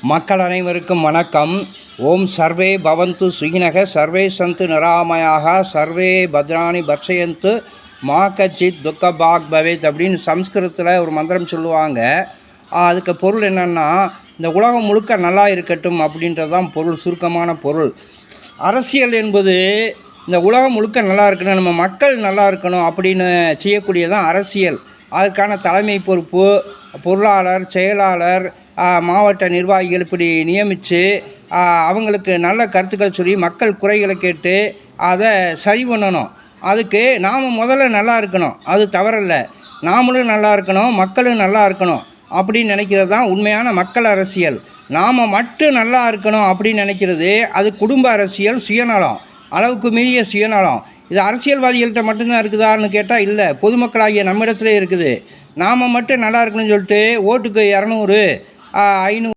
மக்கள் அனைவருக்கும் வணக்கம். ஓம் சர்வே பவந்து சுகினக சர்வே சந்து நிராமயாக சர்வே பத்ராணி பர்ஷயந்து மா கச்சித் துக்க பாக் பவேத் அப்படின்னு சம்ஸ்கிருதத்தில் ஒரு மந்திரம் சொல்லுவாங்க. அதுக்கு பொருள் என்னென்னா, இந்த உலகம் முழுக்க நல்லா இருக்கட்டும் அப்படின்றது தான் பொருள், சுருக்கமான பொருள். அரசியல் என்பது இந்த உலகம் முழுக்க நல்லா இருக்கணும், நம்ம மக்கள் நல்லா இருக்கணும் அப்படின்னு செய்யக்கூடியதான் அரசியல். அதற்கான தலைமை பொறுப்பு பொருளாளர், செயலாளர், மாவட்ட நிர்வாகிகள் இப்படி நியமித்து அவங்களுக்கு நல்ல கருத்துக்கள் சொல்லி மக்கள் குறைகளை கேட்டு அதை சரி பண்ணணும். அதுக்கு நாம் முதல்ல நல்லா இருக்கணும், அது தவறல்ல. நாமளும் நல்லா இருக்கணும், மக்களும் நல்லா இருக்கணும் அப்படின்னு நினைக்கிறது தான் உண்மையான மக்கள் அரசியல். நாம் மட்டும் நல்லா இருக்கணும் அப்படின்னு நினைக்கிறது அது குடும்ப அரசியல், சுயநலம், அளவுக்கு மீறிய சுயநலம். இது அரசியல்வாதிகள்கிட்ட மட்டும்தான் இருக்குதான்னு கேட்டால் இல்லை, பொதுமக்களாகிய நம்மிடத்துலேயே இருக்குது. நாம் மட்டும் நல்லா இருக்கணும்னு சொல்லிட்டு ஓட்டுக்கு 200, 500